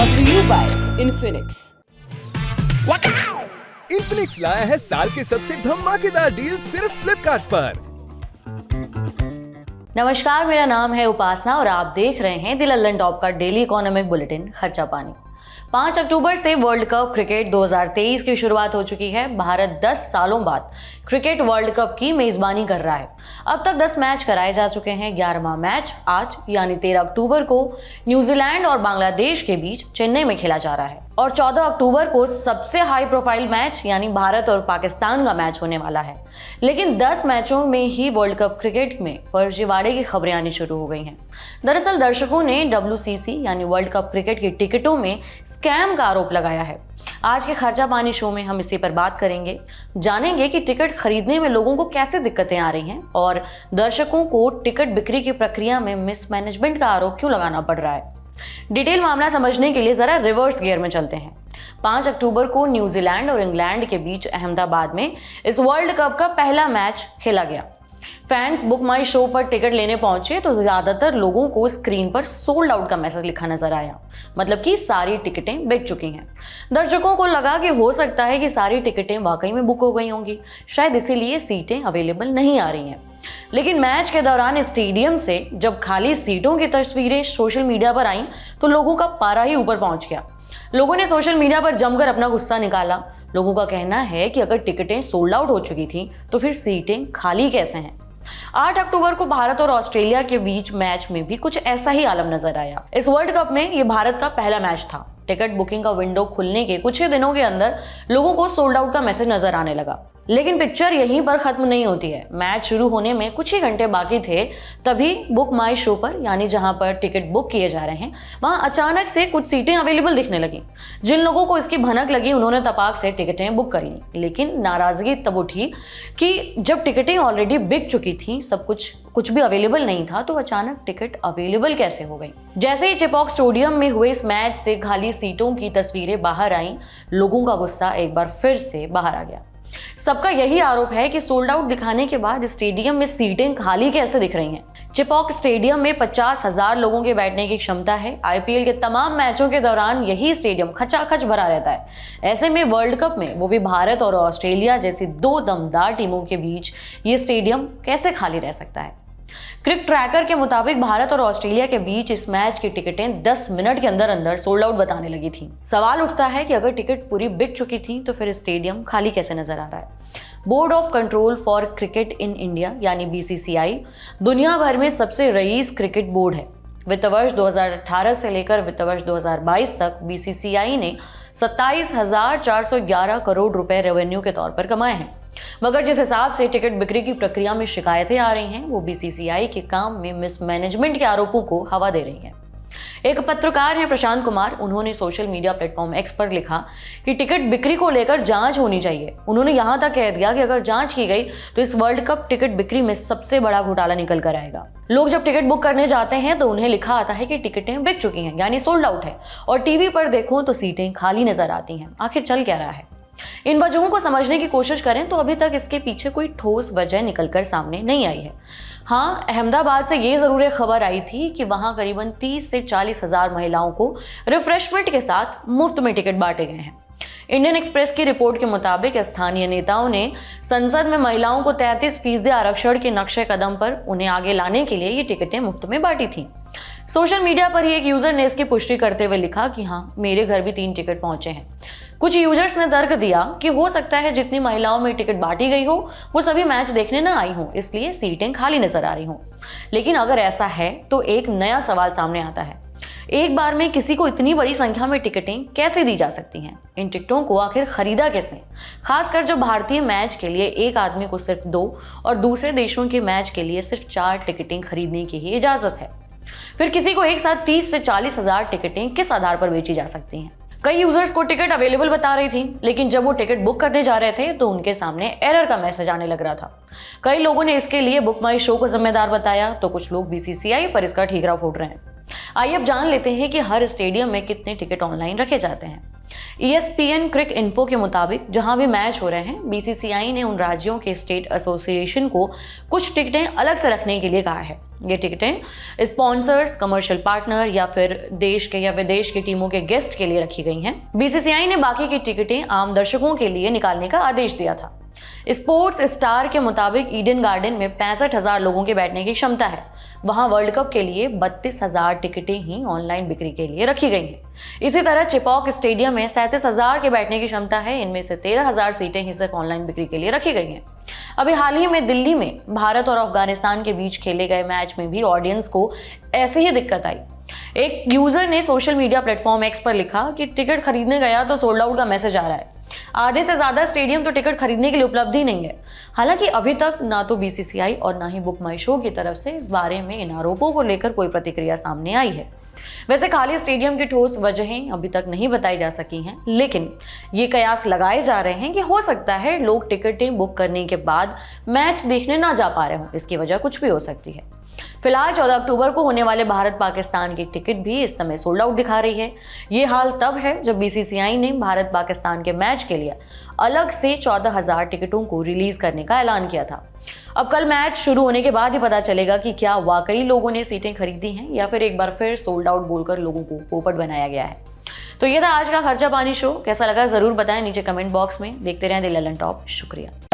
brought to you by Infinix. Infinix लाया है साल के सबसे धमाकेदार डील सिर्फ फ्लिपकार्ट पर। नमस्कार, मेरा नाम है उपासना और आप देख रहे हैं द लल्लन टॉप का डेली इकोनॉमिक बुलेटिन खर्चा पानी। 5 अक्टूबर से वर्ल्ड कप क्रिकेट 2023 की शुरुआत हो चुकी है। भारत 10 सालों बाद क्रिकेट वर्ल्ड कप की मेजबानी कर रहा है। अब तक 10 मैच कराए जा चुके हैं। 11वां मैच आज यानी 13 अक्टूबर को न्यूजीलैंड और बांग्लादेश के बीच चेन्नई में खेला जा रहा है और 14 अक्टूबर को सबसे हाई प्रोफाइल मैच यानी भारत और पाकिस्तान का मैच होने वाला है। लेकिन 10 मैचों में ही वर्ल्ड कप क्रिकेट में फर्जीवाड़े की खबरें आनी शुरू हो गई हैं। दरअसल दर्शकों ने WCC यानी वर्ल्ड कप क्रिकेट की टिकटों में स्कैम का आरोप लगाया है। आज के खर्चा पानी शो में हम इसी पर बात करेंगे, जानेंगे कि टिकट खरीदने में लोगों को कैसे दिक्कतें आ रही हैं और दर्शकों को टिकट बिक्री की प्रक्रिया में मिसमैनेजमेंट का आरोप क्यों लगाना पड़ रहा है। डिटेल मामला समझने के लिए जरा रिवर्स गियर में चलते हैं। 5 अक्टूबर को न्यूजीलैंड और इंग्लैंड के बीच अहमदाबाद में इस वर्ल्ड कप का पहला मैच खेला गया। फैंस बुक माई शो पर टिकट लेने पहुंचे तो ज्यादातर लोगों को स्क्रीन पर सोल्ड आउट का मैसेज लिखा नजर आया, मतलब कि सारी टिकटें बिक चुकी हैं। दर्शकों को लगा कि हो सकता है कि सारी टिकटें वाकई में बुक हो गई होंगी, शायद इसीलिए सीटें अवेलेबल नहीं आ रही हैं। लेकिन मैच के दौरान स्टेडियम से जब खाली सीटों की तस्वीरें सोशल मीडिया पर आईं तो लोगों का पारा ही ऊपर पहुंच गया। लोगों ने सोशल मीडिया पर जमकर अपना गुस्सा निकाला। लोगों का कहना है कि अगर टिकटें सोल्ड आउट हो चुकी थी तो फिर सीटें खाली कैसे हैं। 8 अक्टूबर को भारत और ऑस्ट्रेलिया के बीच मैच में भी कुछ ऐसा ही आलम नजर आया। इस वर्ल्ड कप में ये भारत का पहला मैच था। टिकट बुकिंग का विंडो खुलने के कुछ ही दिनों के अंदर लोगों को सोल्ड आउट का मैसेज नजर आने लगा। लेकिन पिक्चर यहीं पर खत्म नहीं होती है। मैच शुरू होने में कुछ ही घंटे बाकी थे, तभी बुक माई शो पर यानी जहां पर टिकट बुक किए जा रहे हैं वहां अचानक से कुछ सीटें अवेलेबल दिखने लगी। जिन लोगों को इसकी भनक लगी उन्होंने तपाक से टिकटें बुक कर ली। लेकिन नाराजगी तब उठी कि जब टिकटें ऑलरेडी बिक चुकी थी, सब कुछ भी अवेलेबल नहीं था, तो अचानक टिकट अवेलेबल कैसे हो गई। जैसे ही चेपॉक स्टेडियम में हुए इस मैच से खाली सीटों की तस्वीरें बाहर आईं, लोगों का गुस्सा एक बार फिर से बाहर आ गया। सबका यही आरोप है कि सोल्ड आउट दिखाने के बाद स्टेडियम में सीटें खाली कैसे दिख रही हैं। चेपॉक स्टेडियम में 50,000 लोगों के बैठने की क्षमता है। IPL के तमाम मैचों के दौरान यही स्टेडियम खचाखच भरा रहता है। ऐसे में वर्ल्ड कप में, वो भी भारत और ऑस्ट्रेलिया जैसी 2 दमदार टीमों के बीच, ये स्टेडियम कैसे खाली रह सकता है। क्रिक ट्रैकर के मुताबिक भारत और ऑस्ट्रेलिया के बीच इस मैच की टिकटें 10 मिनट के अंदर अंदर सोल्ड आउट बताने लगी थी। सवाल उठता है कि अगर टिकट पूरी बिक चुकी थी तो फिर स्टेडियम खाली कैसे नजर आ रहा है। Board of control for cricket in India यानी BCCI दुनिया भर में सबसे रईस क्रिकेट बोर्ड है। वित्त वर्ष 2018 से लेकर वित्त वर्ष 2022 तक BCCI ने 27,411 करोड़ रुपए रेवेन्यू के तौर पर कमाए हैं। मगर जिस हिसाब से टिकट बिक्री की प्रक्रिया में शिकायतें आ रही हैं, वो BCCI के काम में मिसमैनेजमेंट के आरोपों को हवा दे रही हैं। एक पत्रकार हैं प्रशांत कुमार, उन्होंने सोशल मीडिया प्लेटफॉर्म X पर लिखा कि टिकट बिक्री को लेकर जांच होनी चाहिए। उन्होंने यहां तक कह दिया कि अगर जांच की गई तो इस वर्ल्ड कप टिकट बिक्री में सबसे बड़ा घोटाला निकल कर आएगा। लोग जब टिकट बुक करने जाते हैं तो उन्हें लिखा आता है कि टिकटें बिक चुकी हैं यानी सोल्ड आउट है, और टीवी पर देखो तो सीटें खाली नजर आती हैं। आखिर चल क्या रहा है? इन वजहों को समझने की कोशिश करें तो अभी तक इसके पीछे कोई ठोस वजह निकलकर सामने नहीं आई है। हाँ, अहमदाबाद से ये जरूर खबर आई थी कि वहां करीबन 30 से 40 हजार महिलाओं को रिफ्रेशमेंट के साथ मुफ्त में टिकट बांटे गए हैं। इंडियन एक्सप्रेस की रिपोर्ट के मुताबिक स्थानीय नेताओं ने संसद में महिलाओं को 33% आरक्षण के नक्शे कदम पर उन्हें आगे लाने के लिए ये टिकटें मुफ्त में बांटी थी। सोशल मीडिया पर ही एक यूजर ने इसकी पुष्टि करते हुए लिखा कि हाँ, मेरे घर भी 3 टिकट पहुंचे हैं। कुछ यूजर्स ने तर्क दिया कि हो सकता है जितनी महिलाओं में टिकट बांटी गई हो वो सभी मैच देखने न आई हो, इसलिए सीटें खाली नजर आ रही हो। लेकिन अगर ऐसा है तो एक नया सवाल सामने आता है, एक बार में किसी को इतनी बड़ी संख्या में टिकटें कैसे दी जा सकती हैं? इन टिकटों को आखिर खरीदा किसने? खासकर जब भारतीय मैच के लिए एक आदमी को सिर्फ 2 और दूसरे देशों के मैच के लिए सिर्फ 4 टिकटें खरीदने की ही इजाजत है। फिर किसी को एक साथ 30 से 40 हजार टिकटें किस आधार पर बेची जा सकती हैं? कई यूजर्स को टिकट अवेलेबल बता रही थी, लेकिन जब वो टिकट बुक करने जा रहे थे तो उनके सामने एरर का मैसेज आने लग रहा था। कई लोगों ने इसके लिए बुक माई शो को जिम्मेदार बताया तो कुछ लोग BCCI पर इसका ठीकरा फोड़ रहे हैं। आइए अब जान लेते हैं कि हर स्टेडियम में कितने टिकट ऑनलाइन रखे जाते हैं। ESPN क्रिक इन्फो के मुताबिक जहां भी मैच हो रहे हैं, BCCI ने उन राज्यों के स्टेट एसोसिएशन को कुछ टिकटें अलग से रखने के लिए कहा है। ये टिकटें स्पॉन्सर्स, कमर्शियल पार्टनर या फिर देश के या विदेश की टीमों के गेस्ट के लिए रखी गई हैं। BCCI ने बाकी की टिकटें आम दर्शकों के लिए निकालने का आदेश दिया था। स्पोर्ट्स स्टार के मुताबिक ईडन गार्डन में 65,000 लोगों के बैठने की क्षमता है। वहां वर्ल्ड कप के लिए 32,000 टिकटें ही ऑनलाइन बिक्री के लिए रखी गई हैं। इसी तरह चिपॉक स्टेडियम में 37,000 के बैठने की क्षमता है। इनमें से 13,000 सीटें ही सिर्फ ऑनलाइन बिक्री के लिए रखी गई हैं। अभी हाल ही में दिल्ली में भारत और अफगानिस्तान के बीच खेले गए मैच में भी ऑडियंस को ऐसी ही दिक्कत आई। एक यूजर ने सोशल मीडिया प्लेटफॉर्म एक्स पर लिखा कि टिकट खरीदने गया तो सोल्ड आउट का मैसेज आ रहा है। आधे से ज्यादा स्टेडियम तो टिकट खरीदने के लिए उपलब्ध ही नहीं है। हालांकि अभी तक ना तो BCCI और ना ही बुक माई शो की तरफ से इस बारे में इन आरोपों को लेकर कोई प्रतिक्रिया सामने आई है। वैसे खाली स्टेडियम की ठोस वजहें अभी तक नहीं बताई जा सकी हैं, लेकिन ये कयास लगाए जा रहे हैं कि हो सकता है लोग टिकटें बुक करने के बाद मैच देखने ना जा पा रहे हों। इसकी वजह कुछ भी हो सकती है। फिलहाल 14 अक्टूबर को होने वाले भारत पाकिस्तान की टिकट भी इस समय सोल्ड आउट दिखा रही है। ये हाल तब है जब BCCI ने भारत पाकिस्तान के मैच के लिए अलग से 14,000 टिकटों को रिलीज करने का ऐलान किया था। अब कल मैच शुरू होने के बाद ही पता चलेगा कि क्या वाकई लोगों ने सीटें खरीदी हैं या फिर एक बार फिर सोल्ड आउट बोलकर लोगों को पोपट बनाया गया है। तो ये था आज का खर्चा पानी शो। कैसा लगा जरूर बताएं नीचे कमेंट बॉक्स में। देखते रहें द लल्लन टॉप। शुक्रिया।